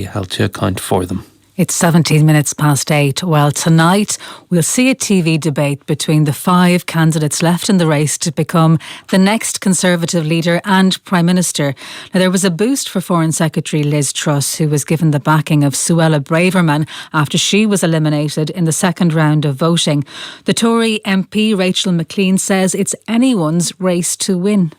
held to account for them. It's 17 minutes past 8. Well, tonight we'll see a TV debate between the 5 candidates left in the race to become the next Conservative leader and Prime Minister. Now, there was a boost for Foreign Secretary Liz Truss, who was given the backing of Suella Braverman after she was eliminated in the second round of voting. The Tory MP Rachel McLean says it's anyone's race to win.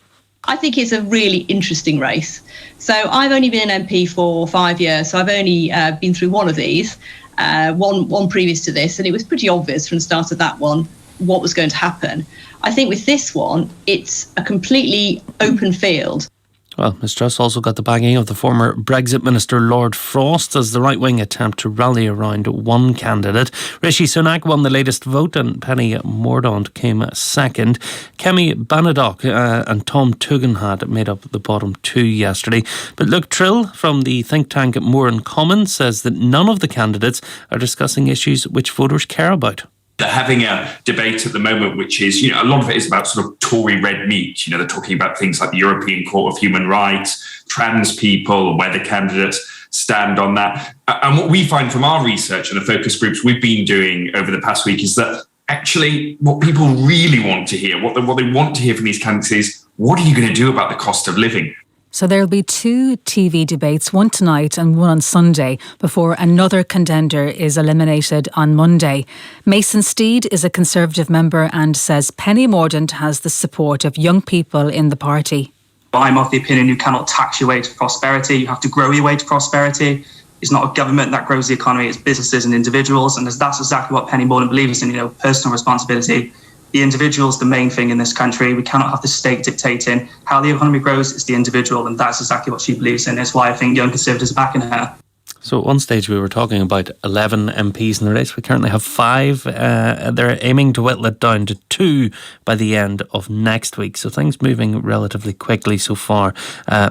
I think it's a really interesting race. So I've only been an MP for 5 years, so I've only been through one of these, one previous to this, and it was pretty obvious from the start of that one what was going to happen. I think with this one, it's a completely open field. Well, Ms Truss also got the backing of the former Brexit Minister Lord Frost as the right-wing attempt to rally around one candidate. Rishi Sunak won the latest vote and Penny Mordaunt came second. Kemi Bannadoc and Tom Tugendhat made up the bottom 2 yesterday. But Luke Trill from the think tank Moore and Commons says that none of the candidates are discussing issues which voters care about. They're having a debate at the moment, which is, a lot of it is about sort of Tory red meat. They're talking about things like the European Court of Human Rights, trans people, where the candidates stand on that. And what we find from our research and the focus groups we've been doing over the past week is that actually what people really want to hear, what they want to hear from these candidates is, what are you going to do about the cost of living? So there'll be 2 TV debates, one tonight and one on Sunday, before another contender is eliminated on Monday. Mason Steed is a Conservative member and says Penny Mordaunt has the support of young people in the party. I'm of the opinion you cannot tax your way to prosperity. You have to grow your way to prosperity. It's not a government that grows the economy, it's businesses and individuals. And that's exactly what Penny Mordaunt believes in, personal responsibility. The individual is the main thing in this country. We cannot have the state dictating how the economy grows. It's the individual, and that's exactly what she believes in. It's why I think young Conservatives are backing her. So at one stage we were talking about 11 MPs in the race. We currently have 5. They're aiming to whittle it down to 2 by the end of next week. So things moving relatively quickly so far.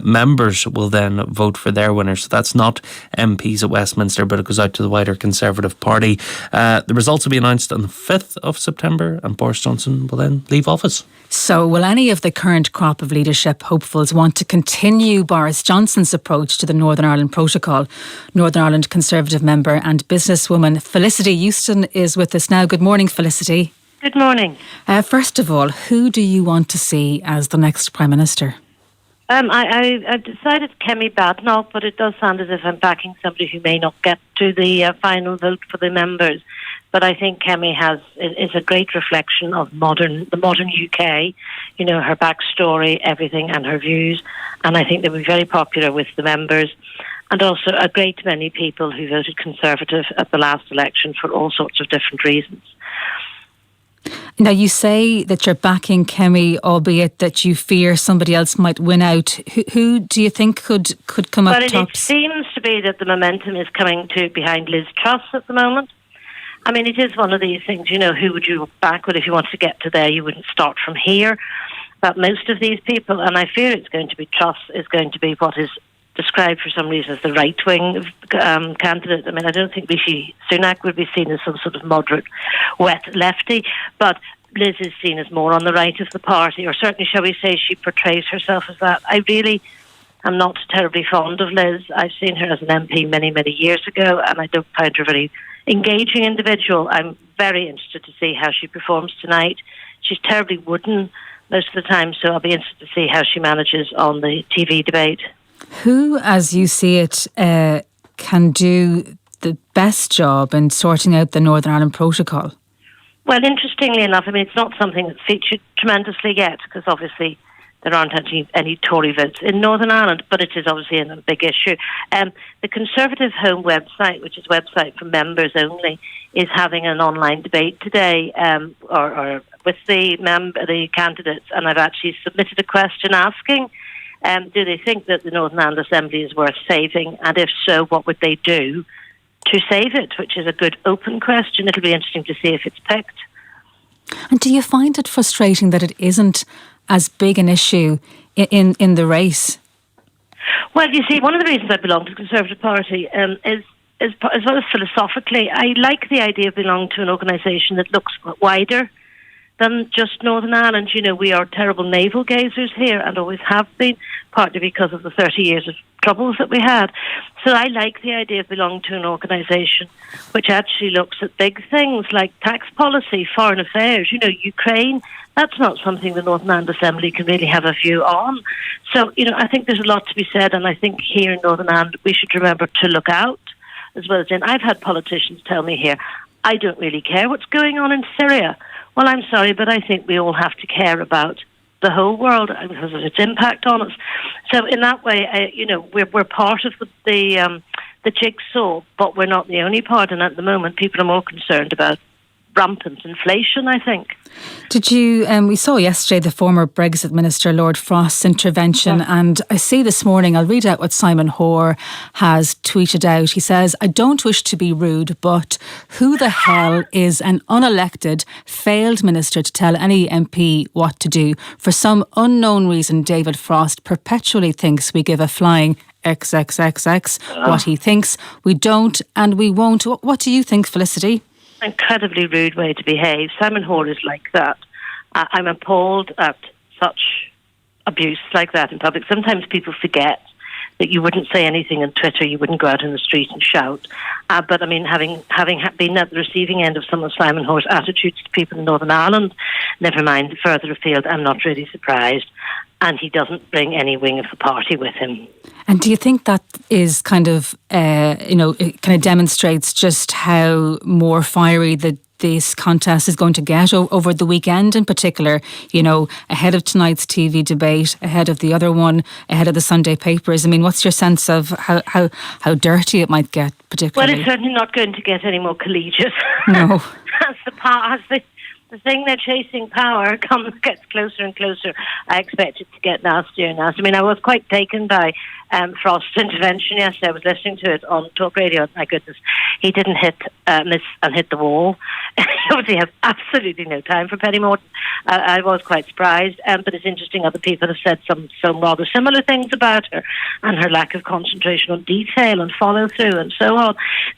Members will then vote for their winners. So that's not MPs at Westminster, but it goes out to the wider Conservative Party. The results will be announced on the 5th of September and Boris Johnson will then leave office. So will any of the current crop of leadership hopefuls want to continue Boris Johnson's approach to the Northern Ireland Protocol? Northern Ireland Conservative member and businesswoman Felicity Huston is with us now. Good morning, Felicity. Good morning. First of all, who do you want to see as the next Prime Minister? I decided Kemi Badnoch, but it does sound as if I'm backing somebody who may not get to the final vote for the members. But I think Kemi is a great reflection of the modern UK, her backstory, everything, and her views. And I think they'll be very popular with the members. And also a great many people who voted Conservative at the last election for all sorts of different reasons. Now, you say that you're backing Kemi, albeit that you fear somebody else might win out. Who do you think could come up tops? Well, it seems to be that the momentum is coming to behind Liz Truss at the moment. I mean, it is one of these things, who would you back? Well, if you want to get to there, you wouldn't start from here. But most of these people, and I fear it's going to be Truss, is going to be what is described for some reason as the right-wing candidate. I mean, I don't think Rishi Sunak would be seen as some sort of moderate, wet lefty, but Liz is seen as more on the right of the party, or certainly, shall we say, she portrays herself as that. I really am not terribly fond of Liz. I've seen her as an MP many, many years ago, and I don't find her a very engaging individual. I'm very interested to see how she performs tonight. She's terribly wooden most of the time, so I'll be interested to see how she manages on the TV debate. Who, as you see it, can do the best job in sorting out the Northern Ireland Protocol? Well, interestingly enough, I mean, it's not something that's featured tremendously yet, because obviously there aren't any Tory votes in Northern Ireland, but it is obviously a big issue. The Conservative Home website, which is a website for members only, is having an online debate today, or with the candidates, and I've actually submitted a question asking, do they think that the Northern Ireland Assembly is worth saving, and if so, what would they do to save it, which is a good open question. It'll be interesting to see if it's picked. And do you find it frustrating that it isn't as big an issue in the race? Well, you see, one of the reasons I belong to the Conservative Party is as well as philosophically, I like the idea of belonging to an organisation that looks wider than just Northern Ireland. You know, we are terrible navel gazers here and always have been, partly because of the 30 years of troubles that we had. So I like the idea of belonging to an organisation which actually looks at big things like tax policy, foreign affairs, you know, Ukraine. That's not something the Northern Ireland Assembly can really have a view on. So, you know, I think there's a lot to be said, and I think here in Northern Ireland we should remember to look out as well as in. I've had politicians tell me here, I don't really care what's going on in Syria. Well, I'm sorry, but I think we all have to care about the whole world because of its impact on us. So in that way, you know, we're part of the jigsaw, but we're not the only part. And at the moment, people are more concerned about rampant inflation, I think. Did you, we saw yesterday the former Brexit Minister Lord Frost's intervention, and I see this morning, I'll read out what Simon Hoare has tweeted out. He says, I don't wish to be rude, but who the hell is an unelected, failed minister to tell any MP what to do? For some unknown reason, David Frost perpetually thinks we give a flying XXXX what he thinks. We don't and we won't. What do you think, Felicity? Incredibly rude way to behave. Simon Hoare is like that. I'm appalled at such abuse like that in public. Sometimes people forget that you wouldn't say anything on Twitter, you wouldn't go out in the street and shout. But I mean, having been at the receiving end of some of Simon Hoare's attitudes to people in Northern Ireland, never mind further afield, I'm not really surprised. And he doesn't bring any wing of the party with him. And do you think that is kind of, it kind of demonstrates just how more fiery this contest is going to get over the weekend in particular, you know, ahead of tonight's TV debate, ahead of the other one, ahead of the Sunday papers? I mean, what's your sense of how dirty it might get particularly? Well, it's certainly not going to get any more collegiate. No. The thing they're chasing, power, gets closer and closer. I expect it to get nastier and nastier. I mean, I was quite taken by Frost's intervention yesterday. I was listening to it on Talk Radio. My goodness, he didn't miss and hit the wall. He obviously has absolutely no time for Penny Morton. I was quite surprised, but it's interesting other people have said some rather similar things about her and her lack of concentration on detail and follow-through and so on.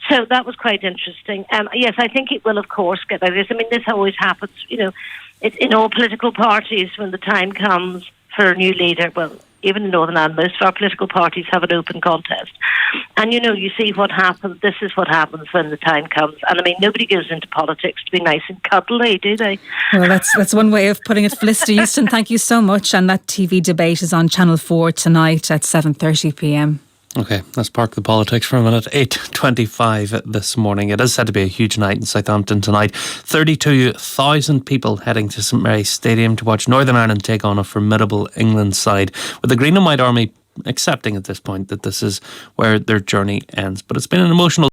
So that was quite interesting. Yes, I think it will, of course, get like this. I mean, this always happens, you know, it's in all political parties when the time comes for a new leader. Well, even in Northern Ireland, most of our political parties have an open contest. And, you know, you see what happens. This is what happens when the time comes. And, I mean, nobody goes into politics to be nice and cuddly, do they? Well, that's one way of putting it. Felicity Huston, thank you so much. And that TV debate is on Channel 4 tonight at 7:30pm. Okay, let's park the politics for a minute. 8:25 this morning. It is said to be a huge night in Southampton tonight. 32,000 people heading to St Mary's Stadium to watch Northern Ireland take on a formidable England side, with the Green and White Army accepting at this point that this is where their journey ends. But it's been an emotional